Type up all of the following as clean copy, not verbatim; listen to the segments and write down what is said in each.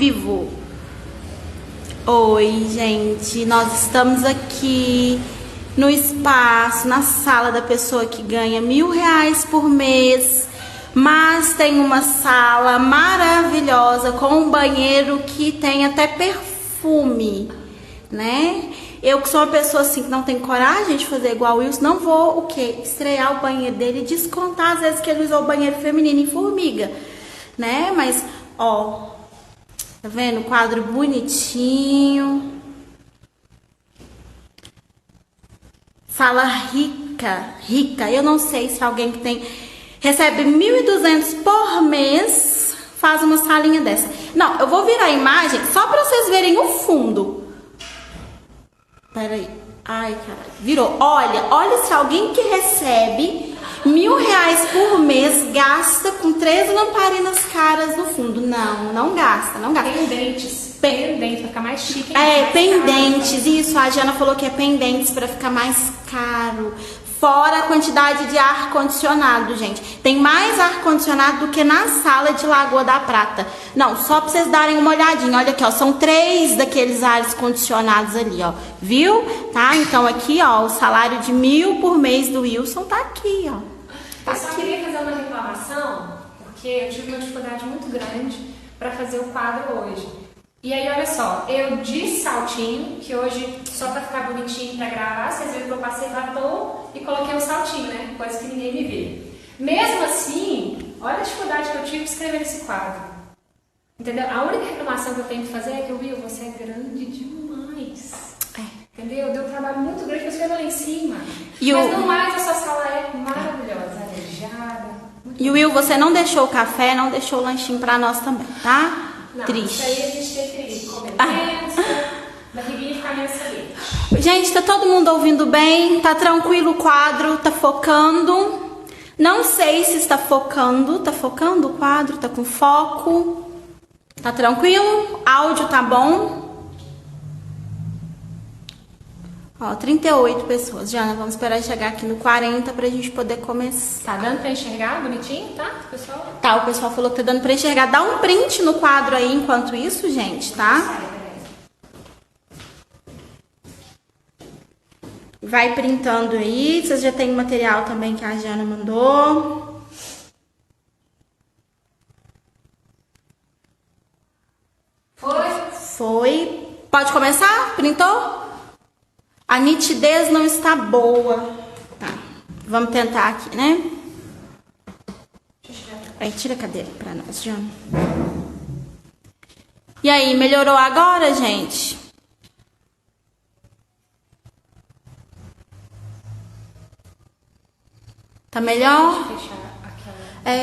vivo. Oi, gente, nós estamos aqui no espaço, na sala da pessoa que ganha R$1.000 por mês, mas tem uma sala maravilhosa com um banheiro que tem até perfume, né? Eu que sou uma pessoa assim que não tem coragem de fazer igual o Wilson, não vou o quê? Estrear o banheiro dele e descontar às vezes que ele usou o banheiro feminino em Formiga, né? Mas, ó, tá vendo? Quadro bonitinho. Sala rica, rica. Eu não sei se alguém que recebe 1.200 por mês faz uma salinha dessa. Não, eu vou virar a imagem só pra vocês verem o fundo. Peraí. Ai, caralho. Virou. Olha se alguém que recebe R$1.000 por mês gasta com 3 lamparinas caras no fundo. Não gasta. Pendentes pra ficar mais chique. Pendentes. Isso, a Jana falou que é pendentes pra ficar mais caro. Fora a quantidade de ar-condicionado, gente. Tem mais ar-condicionado do que na sala de Lagoa da Prata. Não, só pra vocês darem uma olhadinha. Olha aqui, ó. São 3 daqueles ares condicionados ali, ó. Viu? Tá? Então aqui, ó, o salário de 1.000 por mês do Wilson tá aqui, ó. Eu só queria fazer uma reclamação, porque eu tive uma dificuldade muito grande pra fazer o quadro hoje. E aí, olha só, eu de saltinho, que hoje, só pra ficar bonitinho pra gravar, vocês viram que eu passei batom e coloquei um saltinho, né? Coisa que ninguém me vê. Mesmo assim, olha a dificuldade que eu tive de escrever esse quadro. Entendeu? A única reclamação que eu tenho que fazer é que você é grande demais. Entendeu? Deu um trabalho muito grande pra escrever lá em cima. Mas no mais, essa sala é maravilhosa, arejada. E o Will, você não deixou o café, não deixou o lanchinho pra nós também, tá? Não, triste. Isso aí a gente tem que comer menos, barriguinha ficar menos saliente. Gente, tá todo mundo ouvindo bem? Tá tranquilo o quadro? Tá focando? Não sei se está focando. Tá focando o quadro? Tá com foco? Tá tranquilo? Áudio tá bom? Ó, 38 pessoas. Jana, vamos esperar chegar aqui no 40 pra gente poder começar. Tá dando pra enxergar bonitinho, tá, pessoal? Tá, o pessoal falou que tá dando pra enxergar. Dá um print no quadro aí enquanto isso, gente, tá? Vai printando aí. Vocês já têm o material também que a Jana mandou. Foi. Pode começar? Printou? A nitidez não está boa. Tá. Vamos tentar aqui, né? Aí, tira a cadeira pra nós, Jana. E aí, melhorou agora, gente? Tá melhor?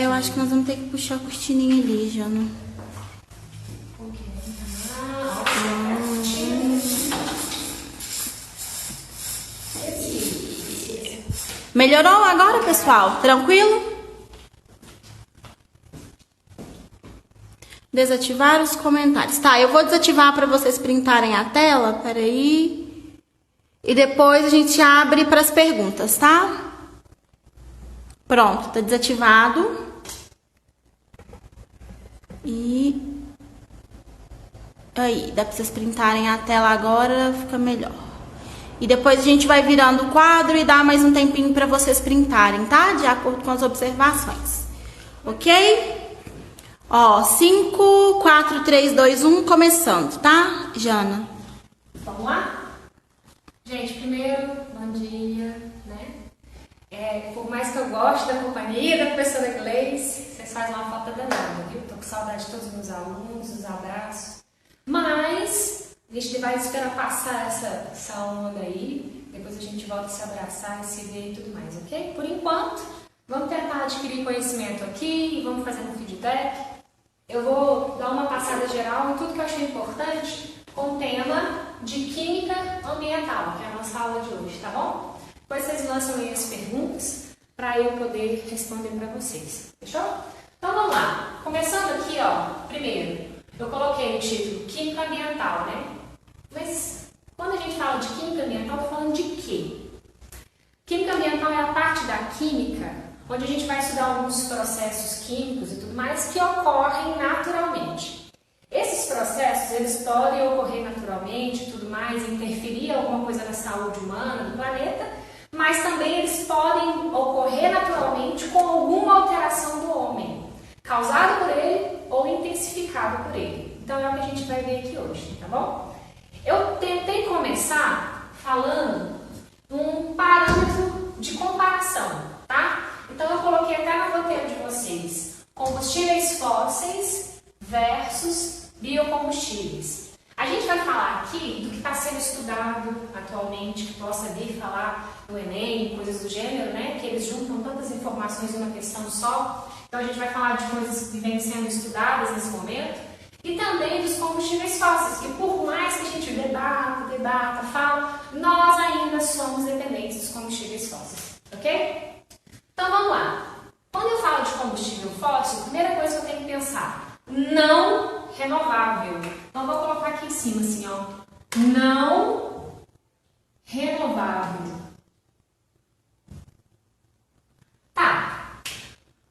Eu acho que nós vamos ter que puxar a cortininha ali, Jana. Melhorou agora, pessoal? Tranquilo? Desativar os comentários. Tá, eu vou desativar para vocês printarem a tela. Peraí. E depois a gente abre para as perguntas, tá? Pronto, tá desativado. E aí, dá para vocês printarem a tela agora, fica melhor. E depois a gente vai virando o quadro e dá mais um tempinho para vocês printarem, tá? De acordo com as observações. Ok? Ó, 5, 4, 3, 2, 1, começando, tá, Jana? Vamos lá? Gente, primeiro, bom dia, né? Por mais que eu goste da companhia da professora Gleice, vocês fazem uma falta danada, viu? Tô com saudade de todos os meus alunos, os abraços. Mas a gente vai esperar passar essa onda aí, depois a gente volta a se abraçar e se ver e tudo mais, ok? Por enquanto, vamos tentar adquirir conhecimento aqui e vamos fazer um feedback. Eu vou dar uma passada geral em tudo que eu achei importante com o tema de Química Ambiental, que é a nossa aula de hoje, tá bom? Depois vocês lançam aí as perguntas para eu poder responder para vocês, fechou? Então vamos lá. Começando aqui, ó, primeiro, eu coloquei o título Química Ambiental, né? Mas quando a gente fala de Química Ambiental, tô falando de quê? Química Ambiental é a parte da química onde a gente vai estudar alguns processos químicos e tudo mais que ocorrem naturalmente. Esses processos, eles podem ocorrer naturalmente e tudo mais, interferir alguma coisa na saúde humana do planeta, mas também eles podem ocorrer naturalmente com alguma alteração do homem, causada por ele ou intensificada por ele. Então é o que a gente vai ver aqui hoje, tá bom? Eu tentei começar falando um parâmetro de comparação, tá? Então eu coloquei até no roteiro de vocês, combustíveis fósseis versus biocombustíveis. A gente vai falar aqui do que está sendo estudado atualmente, que possa vir falar no Enem, coisas do gênero, né? Que eles juntam tantas informações em uma questão só. Então a gente vai falar de coisas que vêm sendo estudadas nesse momento. E também dos combustíveis fósseis, que por mais que a gente debata, fala, nós ainda somos dependentes dos combustíveis fósseis, ok? Então vamos lá. Quando eu falo de combustível fóssil, a primeira coisa que eu tenho que pensar, não renovável. Então eu vou colocar aqui em cima assim, ó, não renovável. Tá.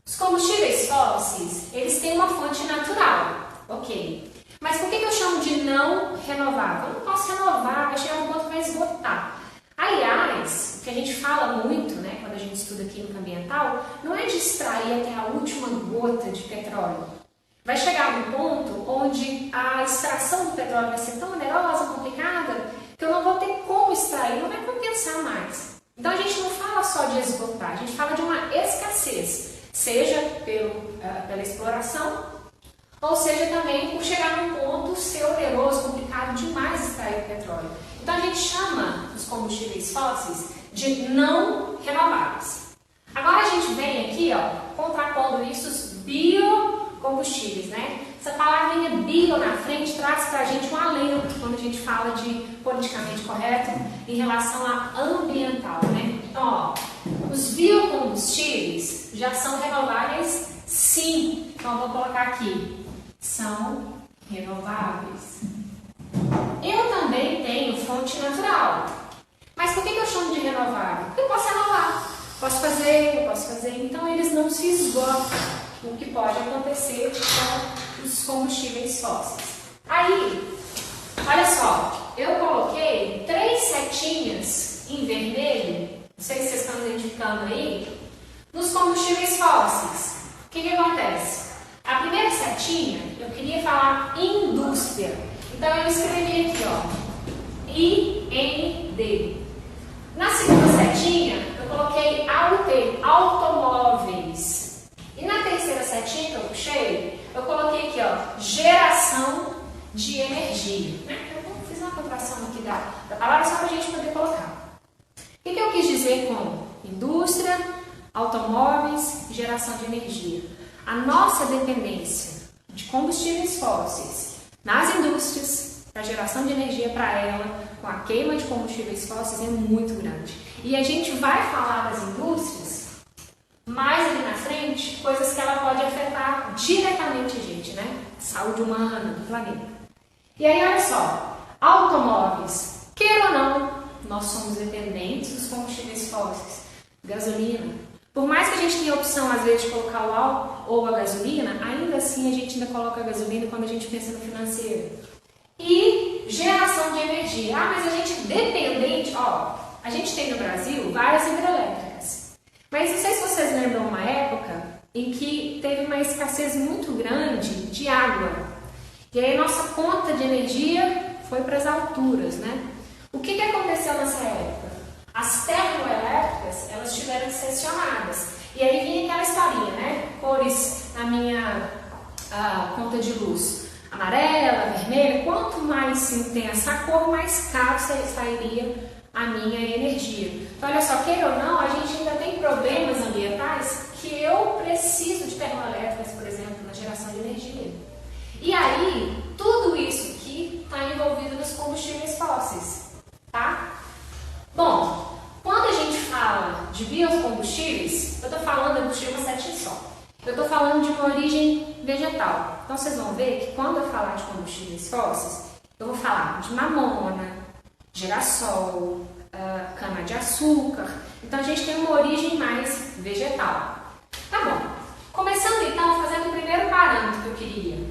Os combustíveis fósseis, eles têm uma fonte natural. Ok, mas por que eu chamo de não renovável? Eu não posso renovar, vai chegar um ponto que vai esgotar. Aliás, o que a gente fala muito, né, quando a gente estuda química ambiental, não é de extrair até a última gota de petróleo. Vai chegar um ponto onde a extração do petróleo vai ser tão onerosa, complicada, que eu não vou ter como extrair, não vai compensar mais. Então a gente não fala só de esgotar, a gente fala de uma escassez, seja pela exploração, ou seja, também por chegar num ponto ser oneroso, complicado demais extrair o petróleo. Então a gente chama os combustíveis fósseis de não renováveis. Agora a gente vem aqui, ó, contrapondo isso os biocombustíveis, né? Essa palavrinha bio na frente traz pra gente um alento quando a gente fala de politicamente correto em relação a ambiental, né? Então, ó, os biocombustíveis já são renováveis, sim. Então eu vou colocar aqui. São renováveis. Eu também tenho fonte natural. Mas por que eu chamo de renovável? Porque eu posso renovar. Posso fazer. Então eles não se esgotam. O que pode acontecer com os combustíveis fósseis. Aí, olha só. Eu coloquei 3 setinhas em vermelho. Não sei se vocês estão identificando aí. Nos combustíveis fósseis. O que acontece? A primeira setinha, eu queria falar indústria. Então eu escrevi aqui, ó, IND. Na segunda setinha, eu coloquei AUT, automóveis. E na terceira setinha que eu puxei, eu coloquei aqui, ó, geração de energia. Eu fiz uma contração aqui da palavra só para a gente poder colocar. O que eu quis dizer com indústria, automóveis e geração de energia? A nossa dependência de combustíveis fósseis nas indústrias, para geração de energia para ela, com a queima de combustíveis fósseis é muito grande. E a gente vai falar das indústrias mais ali na frente, coisas que ela pode afetar diretamente a gente, né? Saúde humana, do planeta. E aí, olha só, automóveis, queira ou não, nós somos dependentes dos combustíveis fósseis, gasolina. Por mais que a gente tenha a opção, às vezes, de colocar o álcool ou a gasolina, ainda assim a gente ainda coloca a gasolina quando a gente pensa no financeiro. E geração de energia. Ah, mas a gente dependente, ó, a gente tem no Brasil várias hidrelétricas. Mas não sei se vocês lembram uma época em que teve uma escassez muito grande de água. E aí nossa conta de energia foi para as alturas, né? O que aconteceu nessa época? As termoelétricas, elas tiveram que ser acionadas. E aí vinha aquela historinha, né? Cores na minha conta de luz. Amarela, vermelha. Quanto mais intensa a cor, mais caro sairia a minha energia. Então, olha só, queira ou não, a gente ainda tem problemas ambientais que eu preciso de termoelétricas, por exemplo, na geração de energia. E aí, tudo isso aqui está envolvido nos combustíveis fósseis, tá? Bom, quando a gente fala de biocombustíveis, eu estou falando, eu puxei uma setinha só. Eu estou falando de uma origem vegetal. Então vocês vão ver que quando eu falar de combustíveis fósseis, eu vou falar de mamona, girassol, cana-de-açúcar. Então a gente tem uma origem mais vegetal. Tá bom. Começando então fazendo o primeiro parâmetro que eu queria,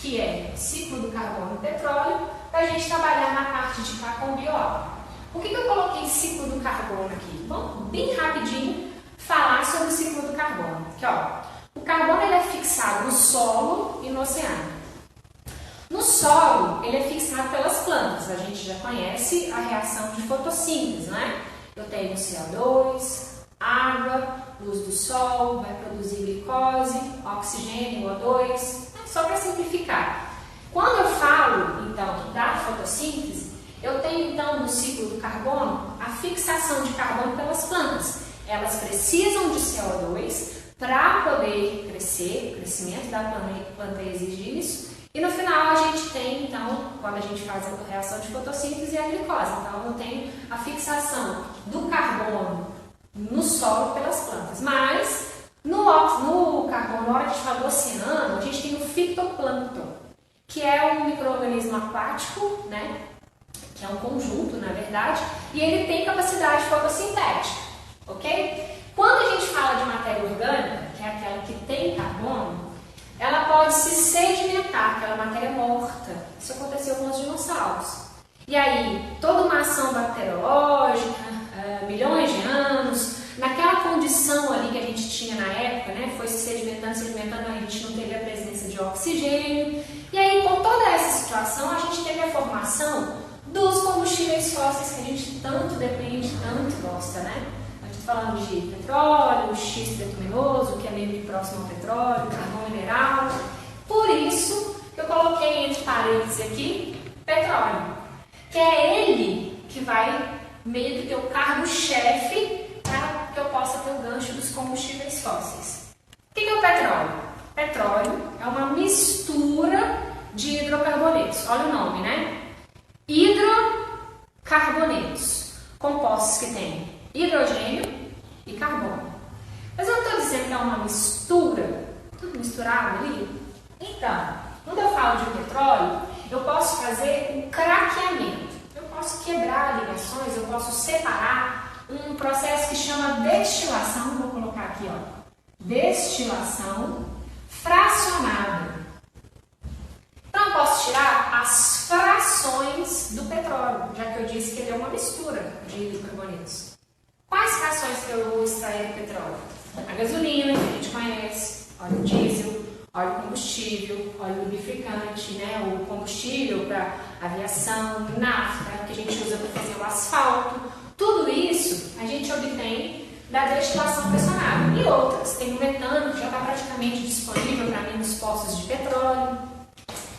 que é ciclo do carbono e petróleo, para a gente trabalhar na parte de cá com o bioálcool. Por que eu coloquei ciclo do carbono aqui? Vamos bem rapidinho falar sobre o ciclo do carbono. Aqui, ó, o carbono ele é fixado no solo e no oceano. No solo, ele é fixado pelas plantas. A gente já conhece a reação de fotossíntese, né? Eu tenho CO2, água, luz do sol, vai produzir glicose, oxigênio, O2, só para simplificar. Quando eu falo, então, da fotossíntese, eu tenho, então, no ciclo do carbono, a fixação de carbono pelas plantas. Elas precisam de CO2 para poder crescer, o crescimento da planta exige isso. E no final a gente tem, então, quando a gente faz a reação de fotossíntese, a glicose. Então eu tenho a fixação do carbono no solo pelas plantas. Mas no carbono, na hora que a gente fala do oceano, a gente tem o fitoplâncton, que é um micro-organismo aquático, né? Que é um conjunto, na verdade, e ele tem capacidade fotossintética, ok? Quando a gente fala de matéria orgânica, que é aquela que tem carbono, ela pode se sedimentar, aquela matéria morta. Isso aconteceu com os dinossauros. E aí, toda uma ação bacteriológica, milhões de anos, naquela condição ali que a gente tinha na época, né, foi se sedimentando, a gente não teve a presença de oxigênio. E aí, com toda essa situação, a gente teve a formação dos combustíveis fósseis que a gente tanto depende, tanto gosta, né? Falando de petróleo, xisto bituminoso, que é meio que próximo ao petróleo, carvão mineral. Por isso que eu coloquei entre parênteses aqui petróleo, que é ele que vai meio que ter o cargo-chefe para que eu possa ter o gancho dos combustíveis fósseis. O que é o petróleo? Petróleo é uma mistura de hidrocarbonetos. Olha o nome, né? Hidrocarbonetos, compostos que têm hidrogênio e carbono. Mas eu não estou dizendo que é uma mistura, tudo misturado ali. Então, quando eu falo de petróleo, eu posso fazer um craqueamento. Eu posso quebrar ligações, eu posso separar um processo que chama destilação. Vou colocar aqui, ó, destilação fracionada. Então, eu posso tirar as frações do petróleo, já que eu disse que ele é uma mistura de hidrocarbonetos. Quais frações que eu vou extrair do petróleo? A gasolina, que a gente conhece, óleo diesel, óleo combustível, óleo lubrificante, né? O combustível para aviação, nafta, que a gente usa para fazer o asfalto. Tudo isso a gente obtém da destilação pressionada. E outras, tem o metano, que já está praticamente disponível para mim nos postos de petróleo.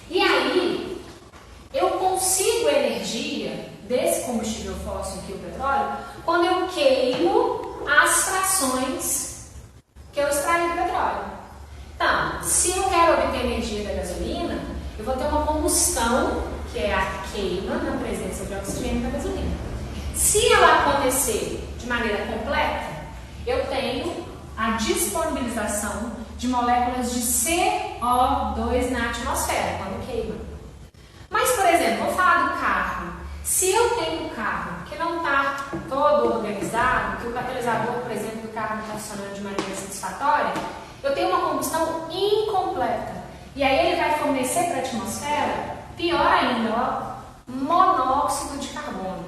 E aí, eu consigo energia desse combustível fóssil aqui, o petróleo, quando eu queimo as frações que eu extraí do petróleo. Então, se eu quero obter energia da gasolina, eu vou ter uma combustão, que é a queima na presença de oxigênio da gasolina. Se ela acontecer de maneira completa, eu tenho a disponibilização de moléculas de CO2 na atmosfera, quando queima. Mas, por exemplo, vou falar do carro. Se eu tenho um carro que não está todo organizado, que o catalisador, por exemplo, do carro não está funcionando de maneira satisfatória, eu tenho uma combustão incompleta. E aí ele vai fornecer para a atmosfera, pior ainda, ó, monóxido de carbono.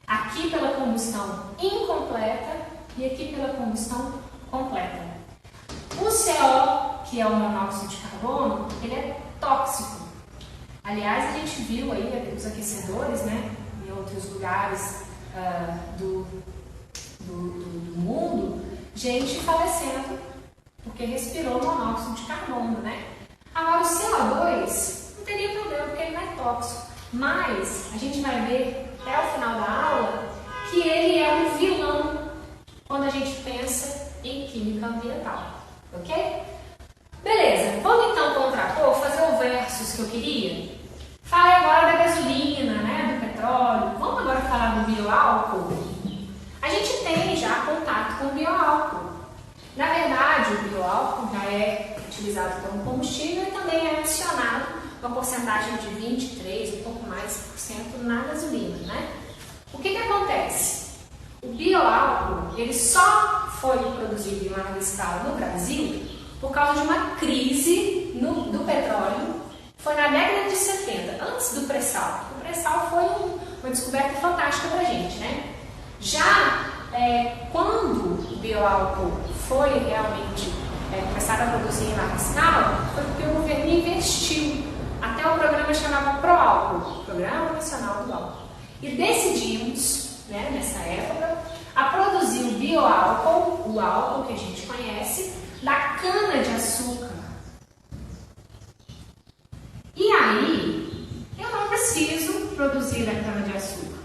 Aqui pela combustão incompleta e aqui pela combustão completa. O CO, que é o monóxido de carbono, ele é tóxico. Aliás, a gente viu aí os aquecedores, né, em outros lugares do mundo, gente falecendo porque respirou monóxido de carbono, né? Agora, o CO2 não teria problema porque ele não é tóxico, mas a gente vai ver até o final da aula que ele é um vilão quando a gente pensa em química ambiental, ok? Beleza, vamos então contrapor, fazer o versus que eu queria? Falei agora da gasolina, né, do petróleo. Vamos agora falar do bioálcool? A gente tem já contato com o bioálcool. Na verdade, o bioálcool já é utilizado como combustível e também é adicionado uma porcentagem de 23, um pouco mais por cento na gasolina, né? O que acontece? O bioálcool, ele só foi produzido em larga escala no Brasil por causa de uma crise do petróleo foi na década de 70, antes do pré-sal. O pré-sal foi uma descoberta fantástica pra gente, né? Já quando o bioálcool foi realmente começado a produzir em larga escala, foi porque o governo investiu. Até o programa chamava ProAlcool, Programa Nacional do Álcool. E decidimos, né, nessa época, a produzir o bioálcool, o álcool que a gente conhece, da cana-de-açúcar. E aí, eu não preciso produzir da cana-de-açúcar.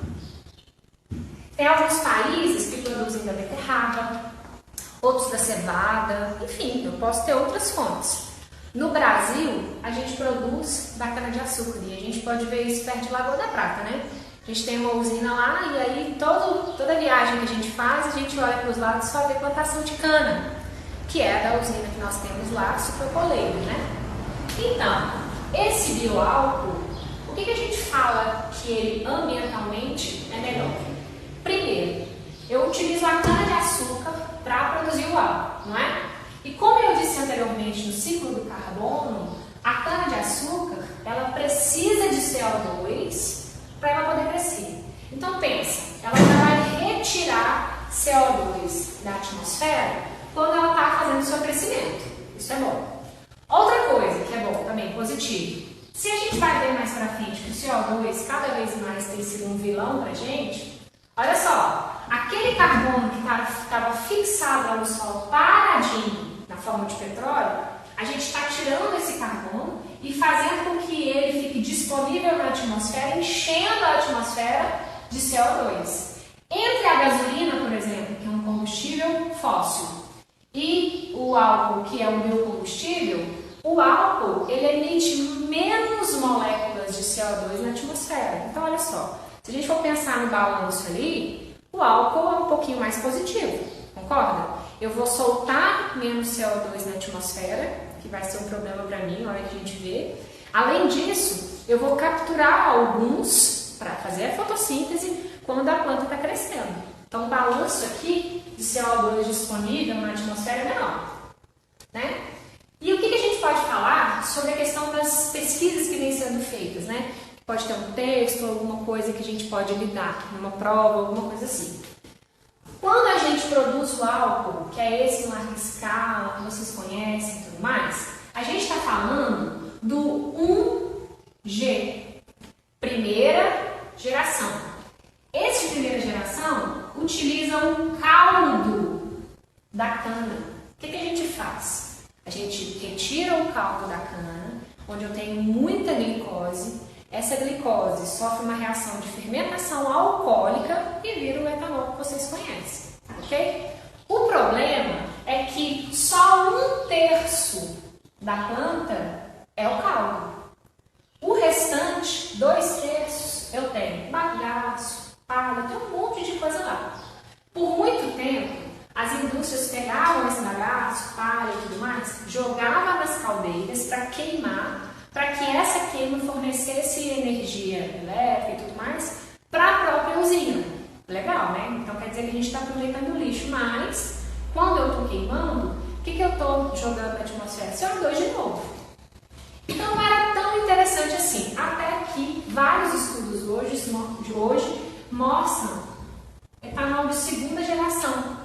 Tem alguns países que produzem da beterraba, outros da cevada, enfim, eu posso ter outras fontes. No Brasil, a gente produz da cana-de-açúcar e a gente pode ver isso perto de Lagoa da Prata, né? A gente tem uma usina lá e aí toda viagem que a gente faz, a gente olha para os lados e só vê plantação de cana, que é da usina que nós temos lá, Sucrocoleiro, né? Então, esse bioálcool, o que a gente fala que ele ambientalmente é melhor? Primeiro, eu utilizo a cana-de-açúcar para produzir o álcool, não é? E como eu disse anteriormente no ciclo do carbono, a cana-de-açúcar, ela precisa de CO2 para ela poder crescer. Então pensa, ela vai retirar CO2 da atmosfera quando ela está fazendo o seu crescimento. Isso é bom. Outra coisa que é bom também, positivo. Se a gente vai ver mais para frente que o CO2 cada vez mais tem sido um vilão para a gente, olha só, aquele carbono que estava fixado lá no solo paradinho na forma de petróleo, a gente está tirando esse carbono e fazendo com que ele fique disponível na atmosfera, enchendo a atmosfera de CO2. Entre a gasolina, por exemplo, que é um combustível fóssil, e o álcool, que é um biocombustível, o álcool ele emite menos moléculas de CO2 na atmosfera. Então, olha só, se a gente for pensar no balanço ali, o álcool é um pouquinho mais positivo, concorda? Eu vou soltar menos CO2 na atmosfera, que vai ser um problema para mim na hora que a gente vê. Além disso, eu vou capturar alguns para fazer a fotossíntese quando a planta está crescendo. Então, o balanço aqui de CO2 disponível na atmosfera é menor, né? E o que a gente pode falar sobre a questão das pesquisas que vêm sendo feitas, né? Pode ter um texto, alguma coisa que a gente pode lidar numa prova, alguma coisa assim. Quando a gente produz o álcool, que é esse em larga escala, que vocês conhecem e tudo mais, a gente está falando do 1G, primeira geração. Esse de primeira geração utiliza um caldo da cana. O que a gente faz? A gente retira o caldo da cana, onde eu tenho muita glicose. Essa glicose sofre uma reação de fermentação alcoólica e vira o etanol que vocês conhecem, ok? O problema é que só 1/3 da planta é o caldo. O restante, 2/3, eu tenho bagaço, palha, tem um monte de coisa lá. Por muito tempo, as indústrias pegavam esse bagaço, palha e tudo mais, jogavam nas caldeiras para queimar, para que essa queima fornecesse energia elétrica e tudo mais para a própria usina. Legal, né? Então quer dizer que a gente está aproveitando o lixo, mas quando eu estou queimando, o que eu estou jogando na atmosfera? CO2 de novo. Então não era tão interessante assim, até que vários estudos de hoje mostram etanol de segunda geração.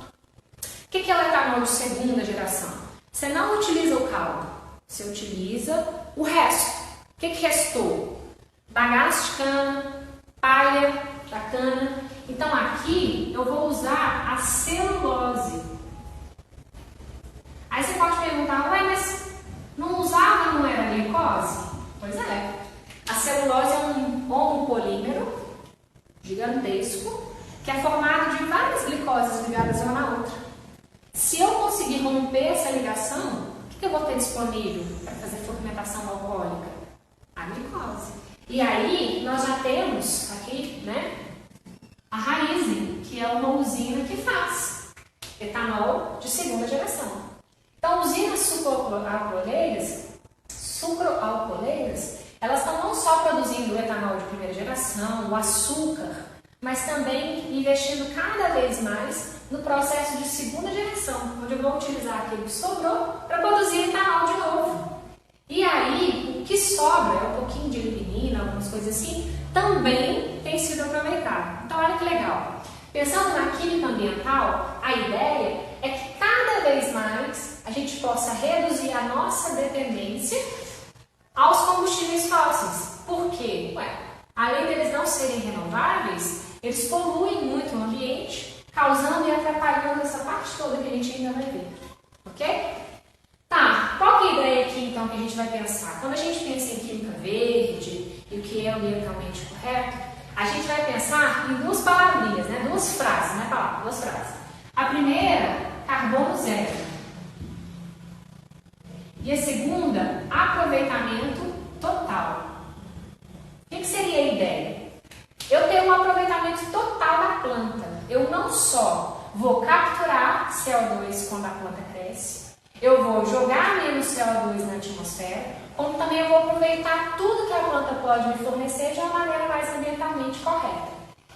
O que é o etanol de segunda geração? Você não utiliza o caldo, você utiliza o resto. O que restou? Bagaço de cana, palha da cana. Então aqui eu vou usar a celulose. Aí você pode perguntar, ué, mas não usava, não era glicose? Pois é. A celulose é um homopolímero gigantesco que é formado de várias glicoses ligadas uma na outra. Se eu conseguir romper essa ligação, o que eu vou ter disponível para fazer fermentação alcoólica? A glicose. E aí nós já temos aqui, né, a Raízen, que é uma usina que faz etanol de segunda geração. Então, usinas sucroalcooleiras, elas estão não só produzindo o etanol de primeira geração, o açúcar, mas também investindo cada vez mais no processo de segunda geração, onde eu vou utilizar aquele que sobrou para produzir etanol de novo. E aí, o que sobra, é um pouquinho de lignina, algumas coisas assim, também tem sido aproveitado. Então olha que legal. Pensando na química ambiental, a ideia é que cada vez mais a gente possa reduzir a nossa dependência aos combustíveis fósseis. Por quê? Além deles não serem renováveis, eles poluem muito o ambiente, causando e atrapalhando essa parte toda que a gente ainda vai ver. Ok? Tá, qual que é a ideia aqui então que a gente vai pensar? Quando a gente pensa em química verde e o que é ambientalmente correto, a gente vai pensar em duas palavrinhas, né? Duas frases, não é palavra, duas frases. A primeira, carbono zero. E a segunda, aproveitamento total. O que seria a ideia? Eu tenho um aproveitamento total da planta. Eu não só vou capturar CO2 quando a planta cresce, eu vou jogar menos CO2 na atmosfera, como também eu vou aproveitar tudo que a planta pode me fornecer de uma maneira mais ambientalmente correta.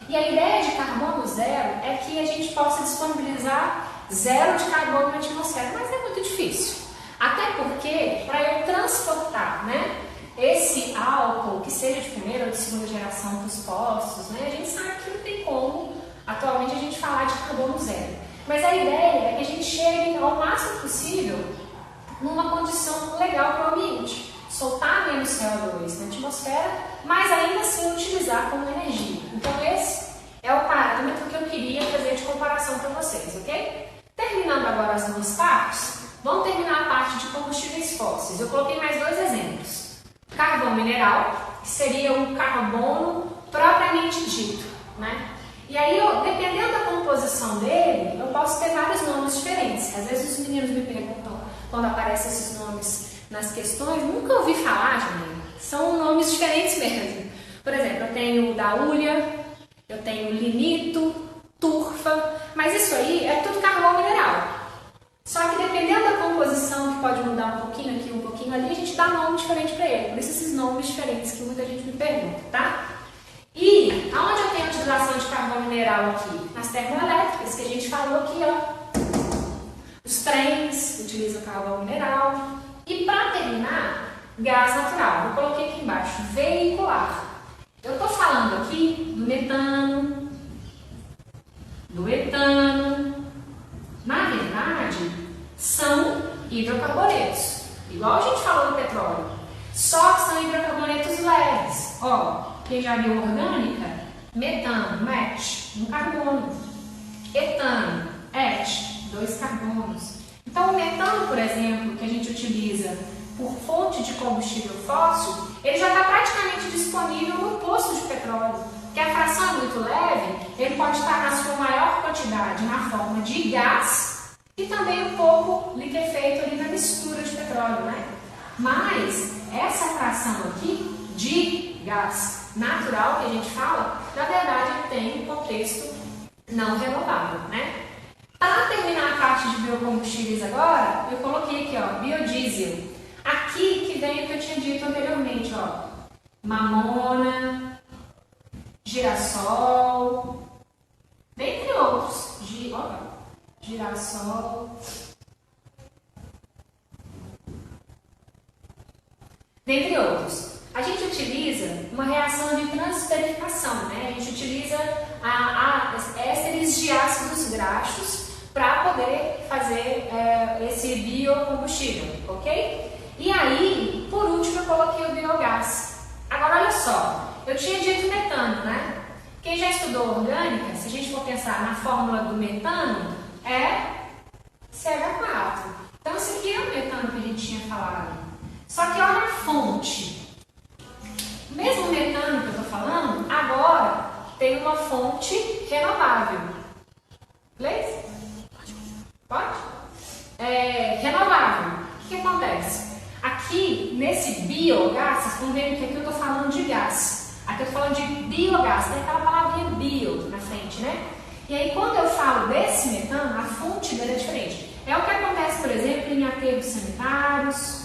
E a ideia de carbono zero é que a gente possa disponibilizar zero de carbono na atmosfera, mas é muito difícil. Até porque, para eu transportar, né, esse álcool, que seja de primeira ou de segunda geração para os postos, né, a gente sabe que não tem como, atualmente, a gente falar de carbono zero. Mas a ideia é que a gente chegue ao máximo possível numa condição legal para o ambiente. Soltar menos CO2 na atmosfera, mas ainda assim utilizar como energia. Então esse é o parâmetro que eu queria fazer de comparação para vocês, ok? Terminando agora as duas partes, vamos terminar a parte de combustíveis fósseis. Eu coloquei mais dois exemplos. Carvão mineral, que seria um carbono propriamente dito, né? E aí, dependendo da composição dele, eu posso ter vários nomes diferentes. Às vezes os meninos me perguntam, quando aparecem esses nomes nas questões, nunca ouvi falar, Janine. São nomes diferentes mesmo. Por exemplo, eu tenho daúlia, eu tenho linito, turfa, mas isso aí é tudo carvão mineral. Só que dependendo da composição, que pode mudar um pouquinho aqui, um pouquinho ali, a gente dá nome diferente para ele. Por isso esses nomes diferentes que muita gente me pergunta, tá? E aonde eu tenho a utilização de carvão mineral aqui? Nas termoelétricas, que a gente falou aqui, ó. Os trens utilizam carvão mineral. E para terminar, gás natural. Eu coloquei aqui embaixo, veicular. Eu estou falando aqui do metano, do etano. Na verdade, são hidrocarbonetos. Igual a gente falou do petróleo. Só que são hidrocarbonetos leves. Ó. Quem já viu orgânica, metano, MET, um carbono. Etano, ET, 2 carbonos. Então, o metano, por exemplo, que a gente utiliza por fonte de combustível fóssil, ele já está praticamente disponível no poço de petróleo. Porque a fração é muito leve, ele pode estar na sua maior quantidade na forma de gás e também um pouco liquefeito ali na mistura de petróleo, né? Mas essa fração aqui de gás natural que a gente fala, na verdade tem um contexto não renovável, né? Para terminar a parte de biocombustíveis agora, eu coloquei aqui, ó, biodiesel. Aqui que vem o que eu tinha dito anteriormente, ó, mamona, girassol, dentre outros, girassol, dentre outros. A gente utiliza uma reação de transesterificação, né? A gente utiliza ésteres de ácidos graxos para poder fazer esse biocombustível, ok? E aí, por último, eu coloquei o biogás. Agora, olha só, eu tinha dito metano, né? Quem já estudou orgânica, se a gente for pensar na fórmula do metano, é CH4. Então, esse aqui é o metano que a gente tinha falado. Só que olha a fonte. O mesmo metano que eu estou falando, agora tem uma fonte renovável. Beleza? Pode? Renovável. O que acontece? Aqui, nesse biogás, vocês estão vendo que aqui eu estou falando de gás. Aqui eu estou falando de biogás. Tem aquela palavrinha bio na frente, né? E aí, quando eu falo desse metano, a fonte dele é diferente. É o que acontece, por exemplo, em aterros sanitários.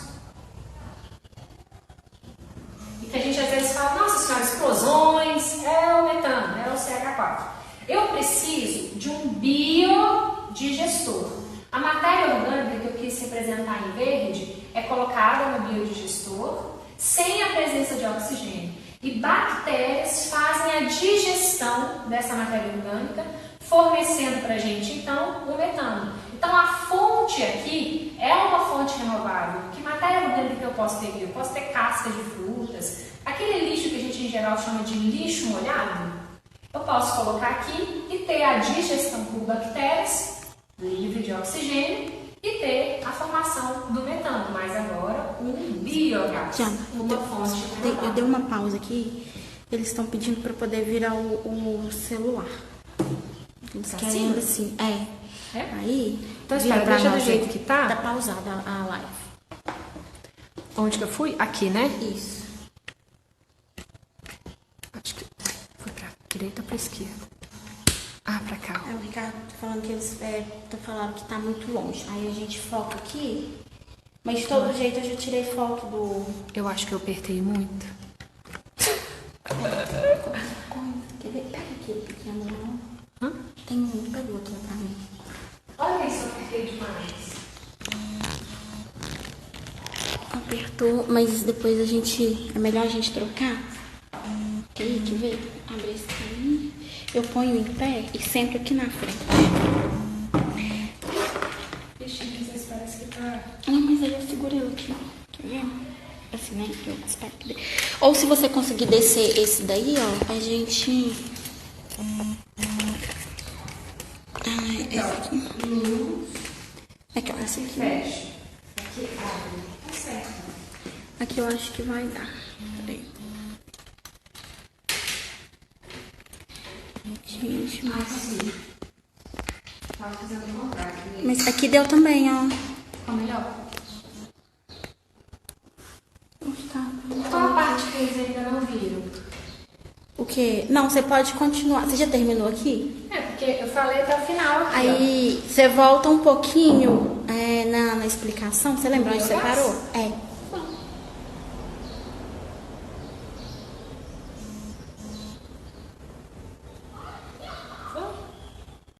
Que a gente às vezes fala, nossa senhora, explosões, é o metano, é o CH4. Eu preciso de um biodigestor. A matéria orgânica que eu quis representar em verde é colocada no biodigestor sem a presença de oxigênio. E bactérias fazem a digestão dessa matéria orgânica, fornecendo para a gente, então, o metano. Então, a fonte aqui é uma fonte renovável. Que matéria orgânica que eu posso ter aqui? Eu posso ter casca de frutas, aquele lixo que a gente, em geral, chama de lixo molhado. Eu posso colocar aqui e ter a digestão por bactérias, livre de oxigênio, e ter a formação do metano, mas agora um biogás, uma fonte renovável. Eu dei uma pausa aqui, eles estão pedindo para poder virar o celular. Eles querem assim, É? Aí, Então espera, deixa do jeito que tá. Tá pausada a live. Onde que eu fui? Aqui, né? Isso. Acho que foi pra direita ou pra esquerda? Ah, pra cá. O Ricardo tá falando que eles falaram que tá muito longe. Aí a gente foca aqui. Mas de todo jeito eu já tirei foto do... Eu acho que eu apertei muito. Quer ver? Pega aquele pequeno, não? Hã? Tem um, pega o outro lá pra mim. Olha isso, eu apertei demais. Apertou, mas depois é melhor a gente trocar. Quer ver? Abre esse caminho. Eu ponho em pé e sento aqui na frente. Ixi, vocês parece que tá... Não, mas aí eu seguro ele aqui. Quer ver? Assim, né? Eu espero que dê. Ou se você conseguir descer esse daí, ó, a gente... esse aqui. Aqui, ó, esse aqui. Fecha. Aqui abre. Tá certo. Aqui eu acho que vai dar. Peraí. Gente, Assim. Tava fazendo o contrário. mas aqui deu também, ó. Ficou melhor? Tá. Qual a parte que eles ainda não viram? O quê? Não, você pode continuar. Você já terminou aqui? É, porque eu falei até o final aqui, Aí você volta um pouquinho na explicação. Você lembra onde você Biogás? parou? É.